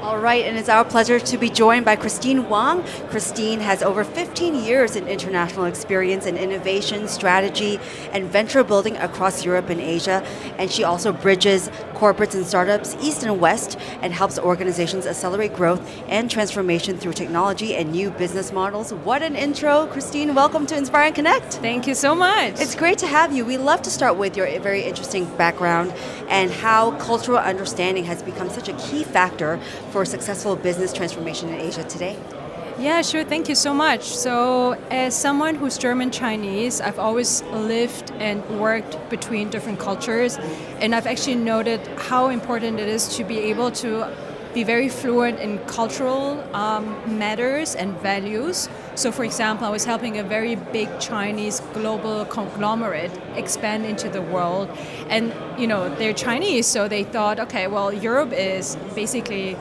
All right, and it's our pleasure to be joined by Christine Wang. Christine has over 15 years in international experience in innovation, strategy, and venture building across Europe and Asia. And she also bridges corporates and startups east and west and helps organizations accelerate growth and transformation through technology and new business models. What an intro, Christine. Welcome to Inspire and Connect. Thank you so much. It's great to have you. We love to start with your very interesting background and how cultural understanding has become such a key factor for successful business transformation in Asia today. Yeah, sure. Thank you so much. So as someone who's German-Chinese, I've always lived and worked between different cultures, and I've actually noted how important it is to be able to be very fluent in cultural matters and values. So for example, I was helping a very big Chinese global conglomerate expand into the world. And they're Chinese, so they thought, okay, well, Europe is basically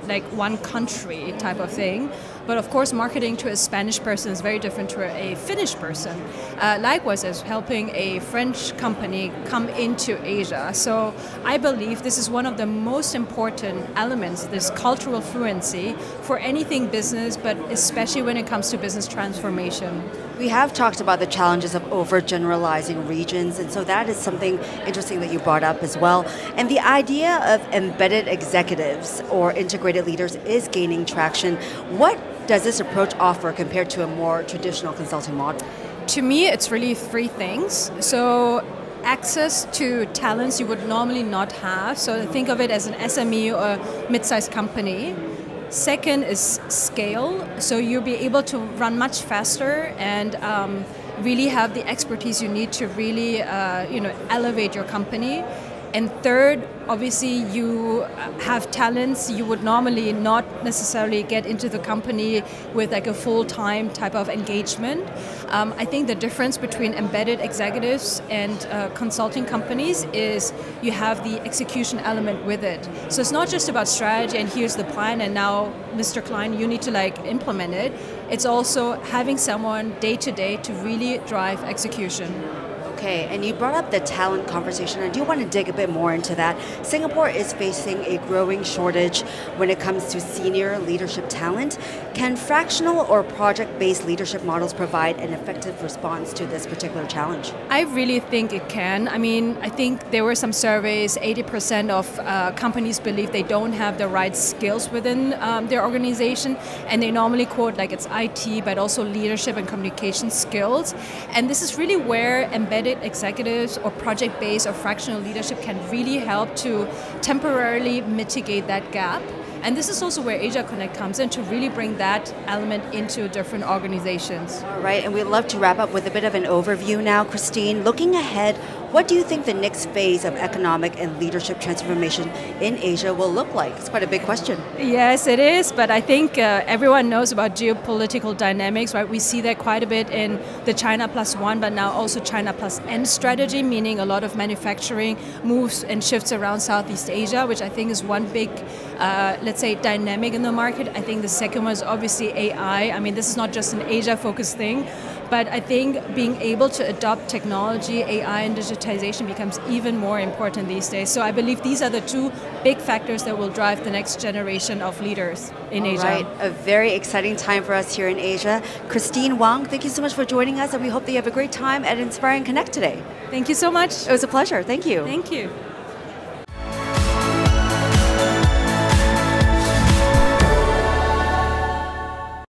like one country type of thing. But of course, marketing to a Spanish person is very different to a Finnish person. Likewise, as helping a French company come into Asia. So I believe this is one of the most important elements, this cultural fluency for anything business, but especially when it comes to business transformation. We have talked about the challenges of overgeneralizing regions, and so that is something interesting that you brought up as well. And the idea of embedded executives or integrated leaders is gaining traction. What does this approach offer compared to a more traditional consulting model? To me, it's really three things. So access to talents you would normally not have. So think of it as an SME or mid-sized company. Second is scale, so you'll be able to run much faster and really have the expertise you need to really elevate your company. And third, obviously you have talents you would normally not necessarily get into the company with like a full-time type of engagement. I think the difference between embedded executives and consulting companies is you have the execution element with it. So it's not just about strategy and here's the plan and now Mr. Klein, you need to implement it. It's also having someone day to day to really drive execution. Okay, and you brought up the talent conversation. I do want to dig a bit more into that. Singapore is facing a growing shortage when it comes to senior leadership talent. Can fractional or project-based leadership models provide an effective response to this particular challenge? I really think it can. I mean, I think there were some surveys, 80% of companies believe they don't have the right skills within their organization, and they normally quote like it's IT, but also leadership and communication skills. And this is really where embedded executives or project-based or fractional leadership can really help to temporarily mitigate that gap. And this is also where Asia Connect comes in to really bring that element into different organizations. All right, and we'd love to wrap up with a bit of an overview now, Christine. Looking ahead, what do you think the next phase of economic and leadership transformation in Asia will look like? It's quite a big question. Yes, it is, but I think everyone knows about geopolitical dynamics, right? We see that quite a bit in the China plus one, but now also China plus N strategy, meaning a lot of manufacturing moves and shifts around Southeast Asia, which I think is one big, let's say, dynamic in the market. I think the second one is obviously AI. I mean, this is not just an Asia-focused thing, but I think being able to adopt technology, AI, and digitization becomes even more important these days. So I believe these are the two big factors that will drive the next generation of leaders in Asia. Right, a very exciting time for us here in Asia. Christine Wang, thank you so much for joining us, and we hope that you have a great time at Inspire and Connect today. Thank you so much. It was a pleasure. Thank you. Thank you.